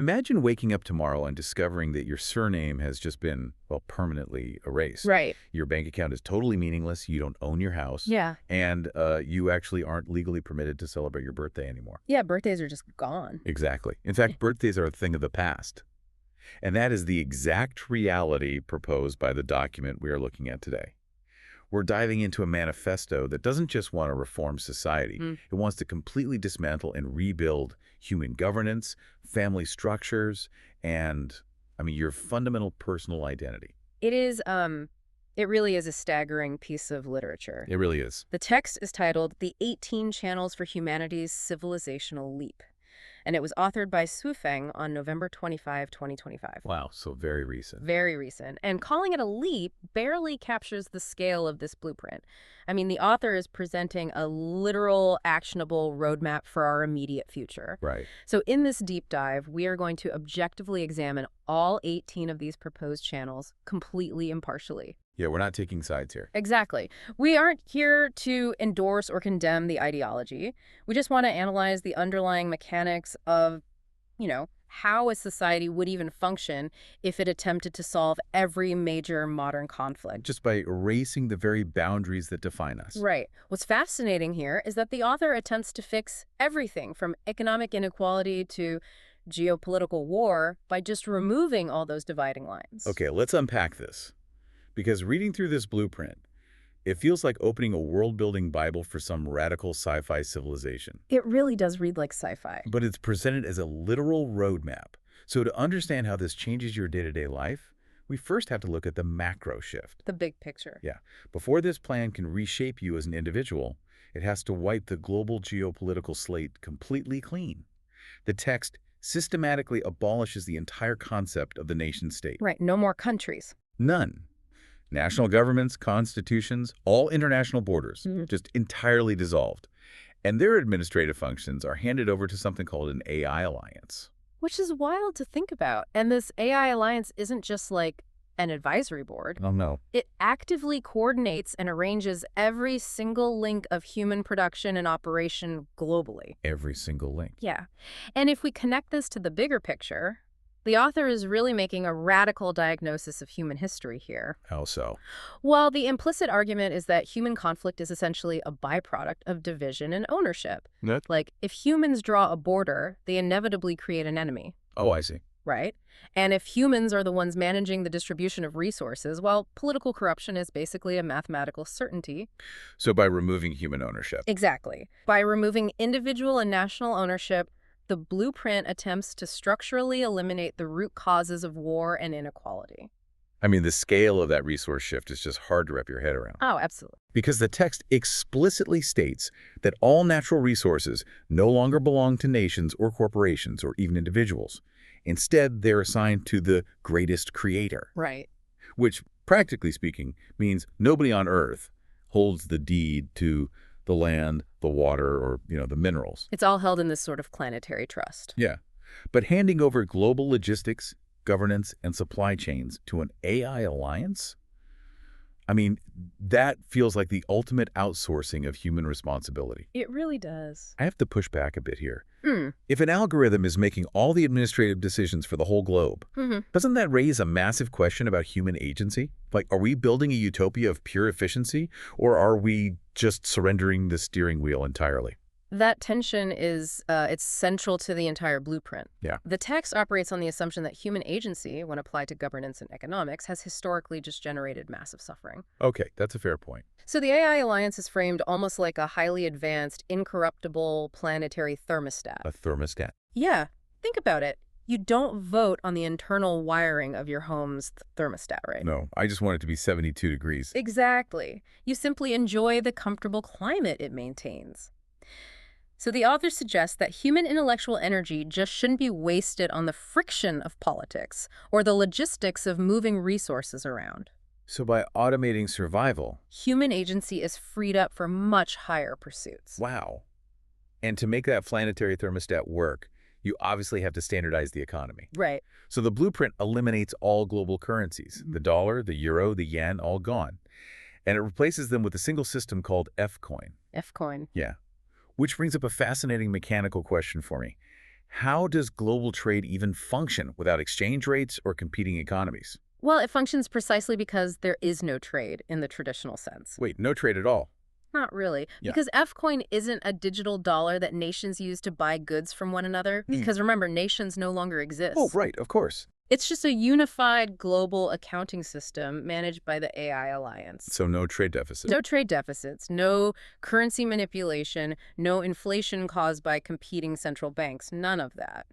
Imagine waking up tomorrow and discovering that your surname has just been, well, permanently erased. Right. Your bank account is totally meaningless, you don't own your house, Yeah. and you actually aren't legally permitted to celebrate your birthday anymore. Yeah, birthdays are just gone. Exactly. In fact, birthdays are a thing of the past. And that is the exact reality proposed by the document we are looking at today. We're diving into a manifesto that doesn't just want to reform society. It wants to completely dismantle and rebuild human governance, family structures, and, your fundamental personal identity. It really is a staggering piece of literature. It really is. The text is titled The 18 Channels for Humanity's Civilizational Leap, and it was authored by Feng on November 25, 2025. Wow, so very recent. Very recent. And calling it a leap barely captures the scale of this blueprint. The author is presenting a literal, actionable roadmap for our immediate future. Right. So in this deep dive, we are going to objectively examine all 18 of these proposed channels completely impartially. Yeah, we're not taking sides here. Exactly. We aren't here to endorse or condemn the ideology. We just want to analyze the underlying mechanics of, how a society would even function if it attempted to solve every major modern conflict. Just by erasing the very boundaries that define us. Right. What's fascinating here is that the author attempts to fix everything from economic inequality to geopolitical war by just removing all those dividing lines. Okay, let's unpack this. Because reading through this blueprint, it feels like opening a world-building Bible for some radical sci-fi civilization. It really does read like sci-fi. But it's presented as a literal roadmap. So to understand how this changes your day-to-day life, we first have to look at the macro shift. The big picture. Yeah. Before this plan can reshape you as an individual, it has to wipe the global geopolitical slate completely clean. The text systematically abolishes the entire concept of the nation-state. Right. No more countries. None. National governments, constitutions, all international borders, just entirely dissolved. And their administrative functions are handed over to something called an AI alliance. Which is wild to think about. And this AI alliance isn't just like an advisory board. Oh, no. It actively coordinates and arranges every single link of human production and operation globally. Every single link. Yeah. And if we connect this to the bigger picture, the author is really making a radical diagnosis of human history here. How so? Well, the implicit argument is that human conflict is essentially a byproduct of division and ownership. Like, if humans draw a border, they inevitably create an enemy. Oh, I see. Right? And if humans are the ones managing the distribution of resources, well, political corruption is basically a mathematical certainty. So by removing human ownership. Exactly. By removing individual and national ownership, the blueprint attempts to structurally eliminate the root causes of war and inequality. The scale of that resource shift is just hard to wrap your head around. Oh, absolutely. Because the text explicitly states that all natural resources no longer belong to nations or corporations or even individuals. Instead, they're assigned to the greatest creator. Right. Which, practically speaking, means nobody on Earth holds the deed to the land, the water, or, the minerals. It's all held in this sort of planetary trust. Yeah. But handing over global logistics, governance, and supply chains to an AI alliance? That feels like the ultimate outsourcing of human responsibility. It really does. I have to push back a bit here. If an algorithm is making all the administrative decisions for the whole globe, doesn't that raise a massive question about human agency? Like, are we building a utopia of pure efficiency, or are we just surrendering the steering wheel entirely? That tension is it's central to the entire blueprint. Yeah. The text operates on the assumption that human agency, when applied to governance and economics, has historically just generated massive suffering. Okay, that's a fair point. So the AI alliance is framed almost like a highly advanced, incorruptible planetary thermostat. A thermostat? Yeah. Think about it. You don't vote on the internal wiring of your home's thermostat, right? No, I just want it to be 72 degrees. Exactly. You simply enjoy the comfortable climate it maintains. So the author suggests that human intellectual energy just shouldn't be wasted on the friction of politics or the logistics of moving resources around. So by automating survival... human agency is freed up for much higher pursuits. Wow. And to make that planetary thermostat work, you obviously have to standardize the economy. Right. So the blueprint eliminates all global currencies. The dollar, the euro, the yen, all gone. And it replaces them with a single system called F-coin. F-coin. Yeah. Which brings up a fascinating mechanical question for me. How does global trade even function without exchange rates or competing economies? Well, it functions precisely because there is no trade in the traditional sense. Wait, no trade at all? Not really, Yeah. because F-coin isn't a digital dollar that nations use to buy goods from one another. Because remember, nations no longer Oh, exist. right, of course. It's just a unified global accounting system managed by the AI Alliance. So no trade deficit. No trade deficits, no currency manipulation, no inflation caused by competing central banks, none of that.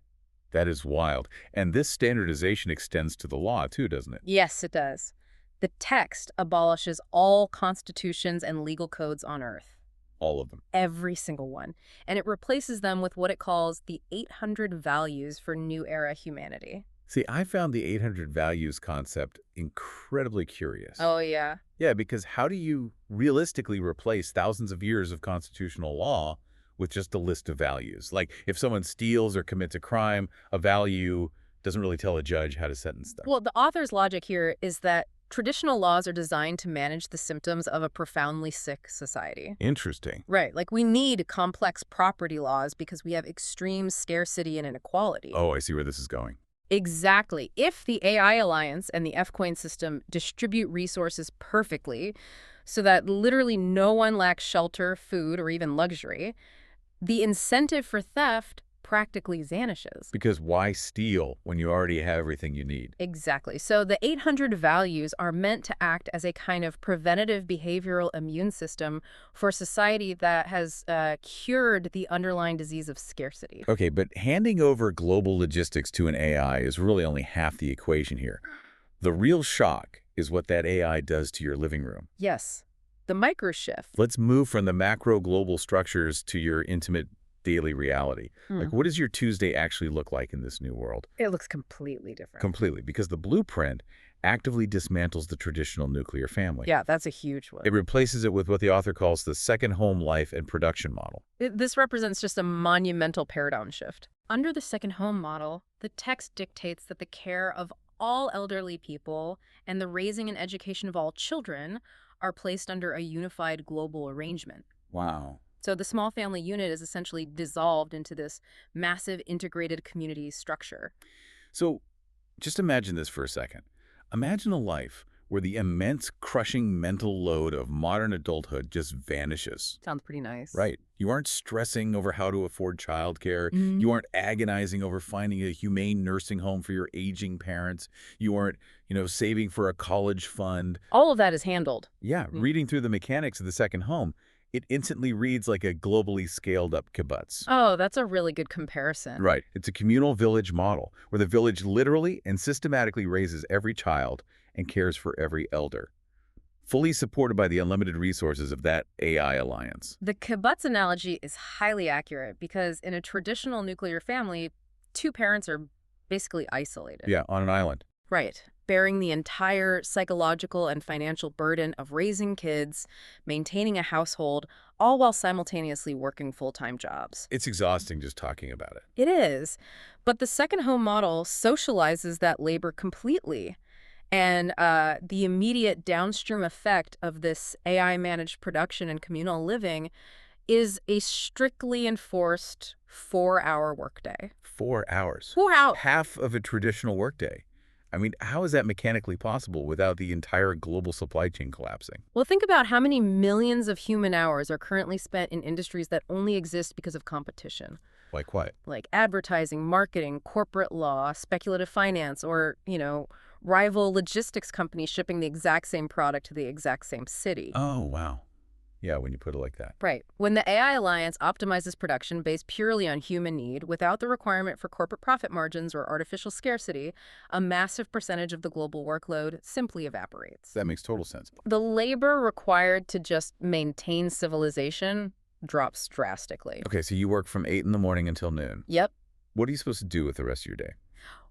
That is wild. And this standardization extends to the law, too, doesn't it? Yes, it does. The text abolishes all constitutions and legal codes on Earth. All of them. Every single one. And it replaces them with what it calls the 800 values for new era humanity. See, I found the 800 values concept incredibly curious. Oh, yeah. Yeah, because how do you realistically replace thousands of years of constitutional law with just a list of values? Like, if someone steals or commits a crime, a value doesn't really tell a judge how to sentence them. Well, the author's logic here is that traditional laws are designed to manage the symptoms of a profoundly sick society. Interesting. Right. Like, we need complex property laws because we have extreme scarcity and inequality. Oh, I see where this is going. Exactly. If the AI Alliance and the F-coin system distribute resources perfectly so that literally no one lacks shelter, food, or even luxury, the incentive for theft practically vanishes. Because why steal when you already have everything you need? Exactly. So the 800 values are meant to act as a kind of preventative behavioral immune system for a society that has cured the underlying disease of scarcity. Okay, but handing over global logistics to an AI is really only half the equation here. The real shock is what that AI does to your living room. Yes. The micro shift. Let's move from the macro global structures to your intimate daily reality. Like, what does your Tuesday actually look like in this new world? It looks completely different. Completely, because the blueprint actively dismantles the traditional nuclear family. Yeah, that's a huge one. It replaces it with what the author calls the second home life and production model. This represents just a monumental paradigm shift. Under the second home model, the text dictates that the care of all elderly people and the raising and education of all children are placed under a unified global arrangement. Wow. So the small family unit is essentially dissolved into this massive integrated community structure. So just imagine this for a second. Imagine a life where the immense, crushing mental load of modern adulthood just vanishes. Sounds pretty nice. Right. You aren't stressing over how to afford childcare. Mhm. You aren't agonizing over finding a humane nursing home for your aging parents. You aren't, saving for a college fund. All of that is handled. Yeah, reading through the mechanics of the second home, it instantly reads like a globally scaled-up kibbutz. Oh, that's a really good comparison. Right. It's a communal village model where the village literally and systematically raises every child and cares for every elder, fully supported by the unlimited resources of that AI alliance. The kibbutz analogy is highly accurate because in a traditional nuclear family, two parents are basically isolated. Yeah, on an island. Right. Bearing the entire psychological and financial burden of raising kids, maintaining a household, all while simultaneously working full-time jobs. It's exhausting just talking about it. It is. But the second home model socializes that labor completely. And the immediate downstream effect of this AI-managed production and communal living is a strictly enforced 4-hour workday. 4 hours. 4 hours. Half of a traditional workday. I mean, how is that mechanically possible without the entire global supply chain collapsing? Well, think about how many millions of human hours are currently spent in industries that only exist because of competition. Like what? Like advertising, marketing, corporate law, speculative finance, or, rival logistics companies shipping the exact same product to the exact same city. Oh, wow. Yeah, when you put it like that. Right. When the AI Alliance optimizes production based purely on human need, without the requirement for corporate profit margins or artificial scarcity, a massive percentage of the global workload simply evaporates. That makes total sense. The labor required to just maintain civilization drops drastically. Okay, so you work from 8 in the morning until noon. Yep. What are you supposed to do with the rest of your day?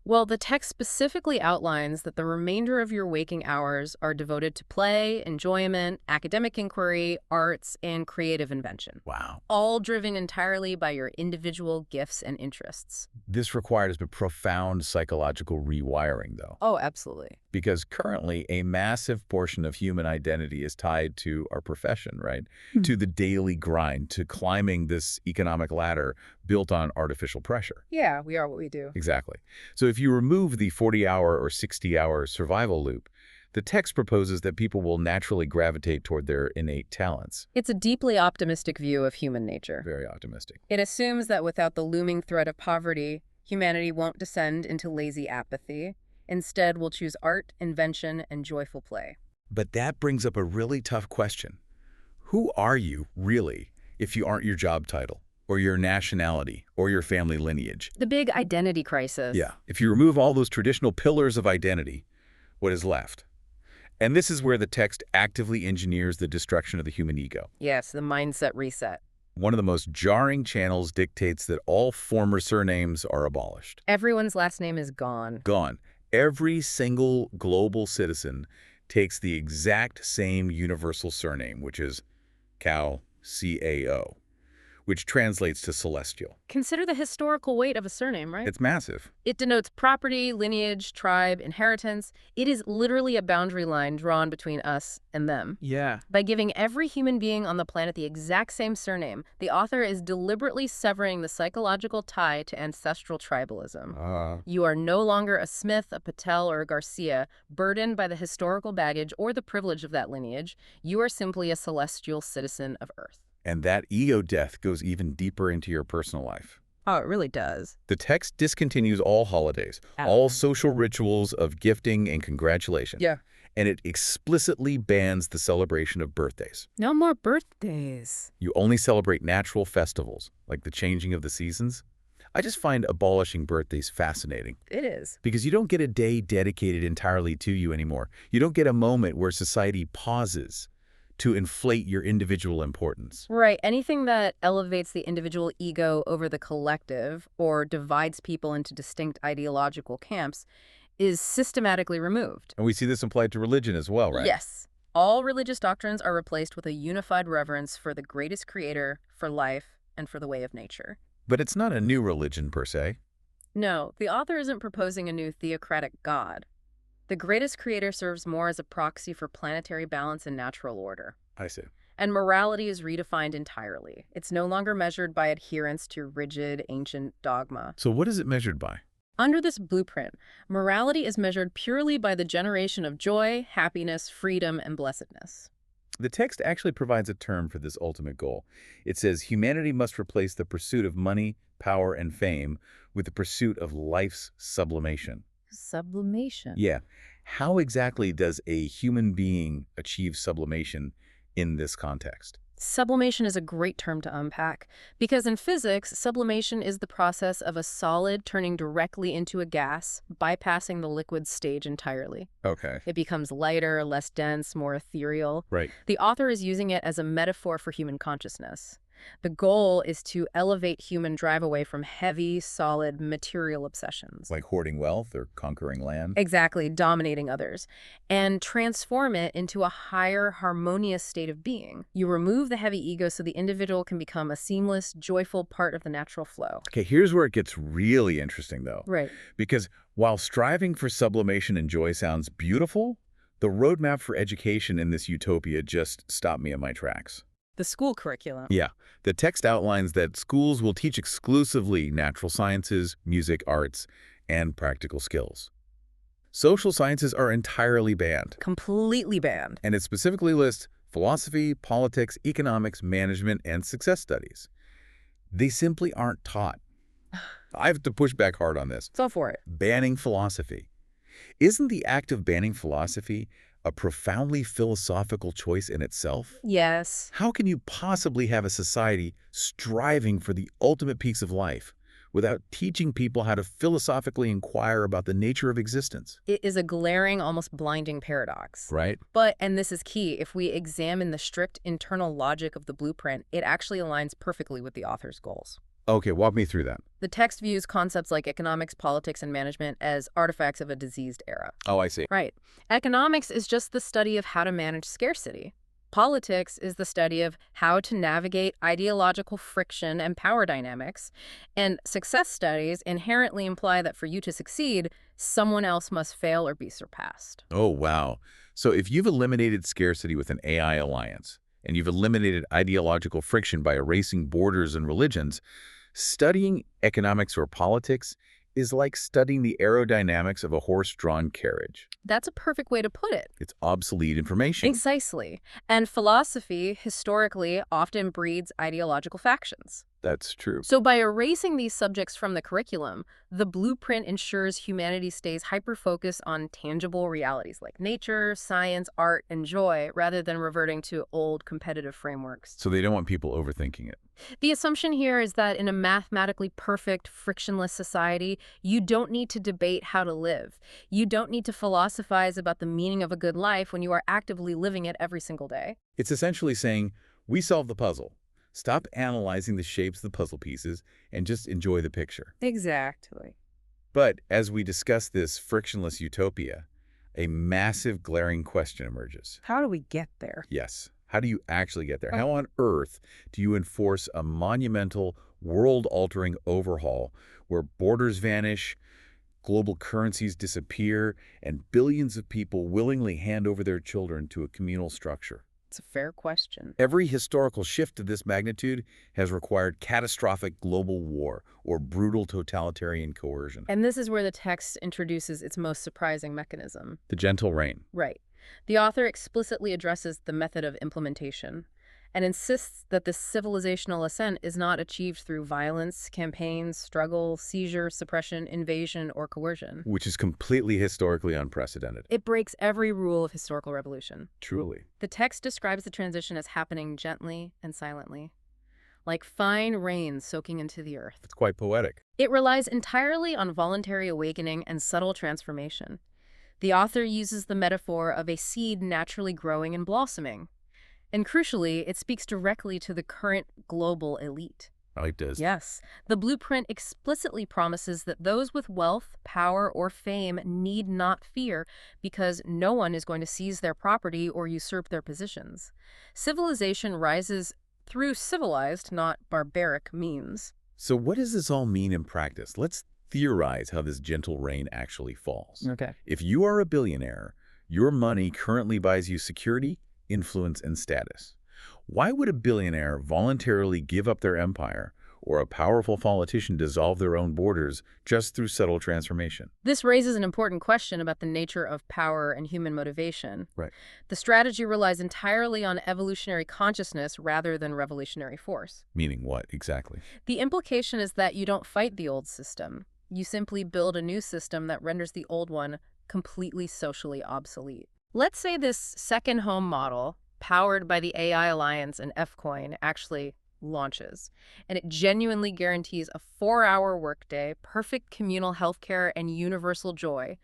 Well, the text specifically outlines that the remainder of your waking hours are devoted to play, enjoyment, academic inquiry, arts, and creative invention. Wow. All driven entirely by your individual gifts and interests. This requires a profound psychological rewiring, though. Oh, absolutely. because currently a massive portion of human identity is tied to our profession, right? To the daily grind, to climbing this economic ladder built on artificial pressure. Yeah, we are what we do. Exactly. So if you remove the 40-hour or 60-hour survival loop, the text proposes that people will naturally gravitate toward their innate talents. It's a deeply optimistic view of human nature. Very optimistic. It assumes that without the looming threat of poverty, humanity won't descend into lazy apathy. Instead, we'll choose art, invention, and joyful play. But that brings up a really tough question. Who are you, really, if you aren't your job title, or your nationality, or your family lineage? The big identity crisis. Yeah. If you remove all those traditional pillars of identity, what is left? And this is where the text actively engineers the destruction of the human ego. Yes, the mindset reset. One of the most jarring channels dictates that all former surnames are abolished. Everyone's last name is gone. Gone. Every single global citizen takes the exact same universal surname, which is Cao, C-A-O, which translates to celestial. Consider the historical weight of a surname, right? It's massive. It denotes property, lineage, tribe, inheritance. It is literally a boundary line drawn between us and them. Yeah. By giving every human being on the planet the exact same surname, the author is deliberately severing the psychological tie to ancestral tribalism. You are no longer a Smith, a Patel, or a Garcia, burdened by the historical baggage or the privilege of that lineage. You are simply a celestial citizen of Earth. And that ego death goes even deeper into your personal life. Oh, it really does. The text discontinues all holidays, all social rituals of gifting and congratulations. Yeah. And it explicitly bans the celebration of birthdays. No more birthdays. You only celebrate natural festivals, like the changing of the seasons. I just find abolishing birthdays fascinating. It is. Because you don't get a day dedicated entirely to you anymore. You don't get a moment where society pauses to inflate your individual importance. Right. Anything that elevates the individual ego over the collective or divides people into distinct ideological camps is systematically removed. And we see this applied to religion as well, right? Yes. All religious doctrines are replaced with a unified reverence for the greatest creator, for life, and for the way of nature. But it's not a new religion per se. No, the author isn't proposing a new theocratic god. The greatest creator serves more as a proxy for planetary balance and natural order. I see. And morality is redefined entirely. It's no longer measured by adherence to rigid, ancient dogma. So what is it measured by? Under this blueprint, morality is measured purely by the generation of joy, happiness, freedom, and blessedness. The text actually provides a term for this ultimate goal. It says humanity must replace the pursuit of money, power, and fame with the pursuit of life's sublimation. Sublimation. Yeah. How exactly does a human being achieve sublimation in this context? Sublimation is a great term to unpack because in physics, sublimation is the process of a solid turning directly into a gas, bypassing the liquid stage entirely. Okay. It becomes lighter, less dense, more ethereal. Right. The author is using it as a metaphor for human consciousness. The goal is to elevate human drive away from heavy, solid, material obsessions. Like hoarding wealth or conquering land? Exactly, dominating others, and transform it into a higher, harmonious state of being. You remove the heavy ego so the individual can become a seamless, joyful part of the natural flow. Okay, here's where it gets really interesting, though. Right. Because while striving for sublimation and joy sounds beautiful, the roadmap for education in this utopia just stopped me in my tracks. The school curriculum. Yeah. The text outlines that schools will teach exclusively natural sciences, music, arts, and practical skills. Social sciences are entirely banned. Completely banned. And it specifically lists philosophy, politics, economics, management, and success studies. They simply aren't taught. I have to push back hard on this. So for it. Banning philosophy. Isn't the act of banning philosophy a profoundly philosophical choice in itself? Yes. How can you possibly have a society striving for the ultimate peace of life without teaching people how to philosophically inquire about the nature of existence? It is a glaring, almost blinding paradox. Right? But, and this is key, if we examine the strict internal logic of the blueprint, it actually aligns perfectly with the author's goals. Okay, walk me through that. The text views concepts like economics, politics, and management as artifacts of a diseased era. Oh, I see. Right. Economics is just the study of how to manage scarcity. Politics is the study of how to navigate ideological friction and power dynamics, and success studies inherently imply that for you to succeed, someone else must fail or be surpassed. Oh, wow. So if you've eliminated scarcity with an AI alliance, and you've eliminated ideological friction by erasing borders and religions, studying economics or politics is like studying the aerodynamics of a horse-drawn carriage. That's a perfect way to put it. It's obsolete information. Precisely. And philosophy, historically, often breeds ideological factions. That's true. So by erasing these subjects from the curriculum, the blueprint ensures humanity stays hyper-focused on tangible realities like nature, science, art, and joy, rather than reverting to old competitive frameworks. So they don't want people overthinking it. The assumption here is that in a mathematically perfect, frictionless society, you don't need to debate how to live. You don't need to philosophize about the meaning of a good life when you are actively living it every single day. It's essentially saying, we solved the puzzle. Stop analyzing the shapes of the puzzle pieces and just enjoy the picture. Exactly. But as we discuss this frictionless utopia, a massive glaring question emerges. How do we get there? Yes. How do you actually get there? How on earth do you enforce a monumental, world-altering overhaul where borders vanish, global currencies disappear, and billions of people willingly hand over their children to a communal structure? It's a fair question. Every historical shift of this magnitude has required catastrophic global war or brutal totalitarian coercion. And this is where the text introduces its most surprising mechanism. The gentle rain. Right. The author explicitly addresses the method of implementation and insists that this civilizational ascent is not achieved through violence, campaigns, struggle, seizure, suppression, invasion, or coercion. Which is completely historically unprecedented. It breaks every rule of historical revolution. Truly. The text describes the transition as happening gently and silently, like fine rain soaking into the earth. It's quite poetic. It relies entirely on voluntary awakening and subtle transformation. The author uses the metaphor of a seed naturally growing and blossoming. And crucially, it speaks directly to the current global elite. I like this. Yes, the blueprint explicitly promises that those with wealth, power, or fame need not fear because no one is going to seize their property or usurp their positions. Civilization rises through civilized, not barbaric, means. So what does this all mean in practice? Let's theorize how this gentle rain actually falls. Okay. If you are a billionaire, your money currently buys you security, influence, and status. Why would a billionaire voluntarily give up their empire or a powerful politician dissolve their own borders just through subtle transformation? This raises an important question about the nature of power and human motivation. Right. The strategy relies entirely on evolutionary consciousness rather than revolutionary force. Meaning what, exactly? The implication is that you don't fight the old system. You simply build a new system that renders the old one completely socially obsolete. Let's say this second home model, powered by the AI Alliance and Fcoin, actually launches, and it genuinely guarantees a 4-hour workday, perfect communal healthcare, and universal joy.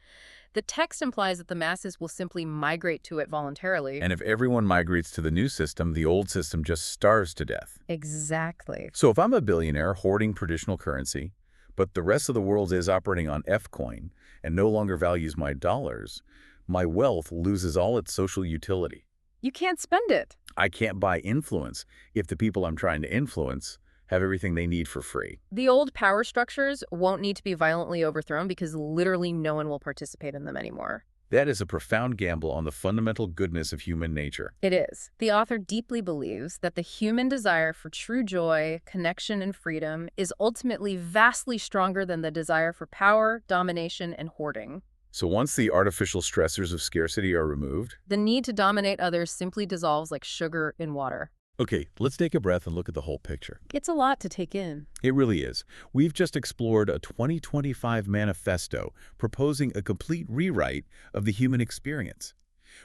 The text implies that the masses will simply migrate to it voluntarily. And if everyone migrates to the new system, the old system just starves to death. Exactly. So if I'm a billionaire hoarding traditional currency, but the rest of the world is operating on Fcoin and no longer values my dollars, my wealth loses all its social utility. You can't spend it. I can't buy influence if the people I'm trying to influence have everything they need for free. The old power structures won't need to be violently overthrown because literally no one will participate in them anymore. That is a profound gamble on the fundamental goodness of human nature. It is. The author deeply believes that the human desire for true joy, connection, and freedom is ultimately vastly stronger than the desire for power, domination, and hoarding. So once the artificial stressors of scarcity are removed... the need to dominate others simply dissolves like sugar in water. Okay, let's take a breath and look at the whole picture. It's a lot to take in. It really is. We've just explored a 2025 manifesto proposing a complete rewrite of the human experience.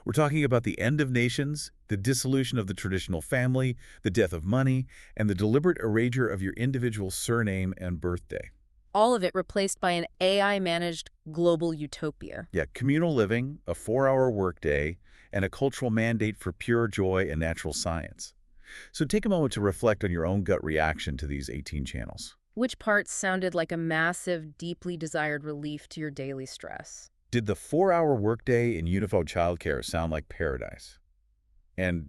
We're talking about the end of nations, the dissolution of the traditional family, the death of money, and the deliberate erasure of your individual surname and birthday. All of it replaced by an AI-managed global utopia. Yeah, communal living, a 4-hour workday, and a cultural mandate for pure joy and natural science. So take a moment to reflect on your own gut reaction to these 18 channels. Which parts sounded like a massive, deeply desired relief to your daily stress? Did the 4-hour workday and unified childcare sound like paradise? And,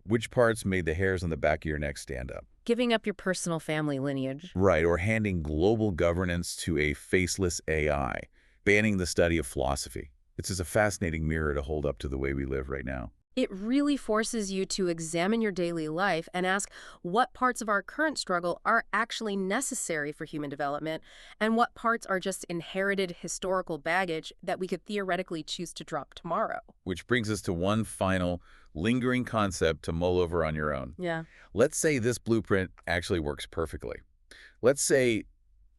Which parts made the hairs on the back of your neck stand up? Giving up your personal family lineage. Right, or handing global governance to a faceless AI, banning the study of philosophy. It's just a fascinating mirror to hold up to the way we live right now. It really forces you to examine your daily life and ask what parts of our current struggle are actually necessary for human development and what parts are just inherited historical baggage that we could theoretically choose to drop tomorrow. Which brings us to one final, lingering concept to mull over on your own. Yeah. Let's say this blueprint actually works perfectly. Let's say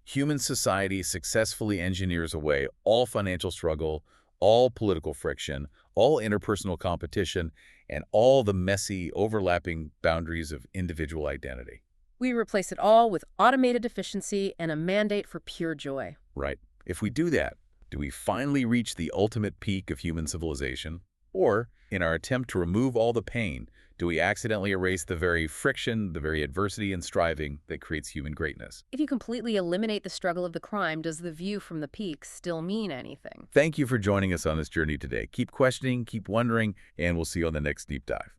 human society successfully engineers away all financial struggle, all political friction, all interpersonal competition, and all the messy, overlapping boundaries of individual identity. We replace it all with automated efficiency and a mandate for pure joy. Right. If we do that, do we finally reach the ultimate peak of human civilization? Or, in our attempt to remove all the pain, do we accidentally erase the very friction, the very adversity and striving that creates human greatness? If you completely eliminate the struggle of the crime, does the view from the peak still mean anything? Thank you for joining us on this journey today. Keep questioning, keep wondering, and we'll see you on the next deep dive.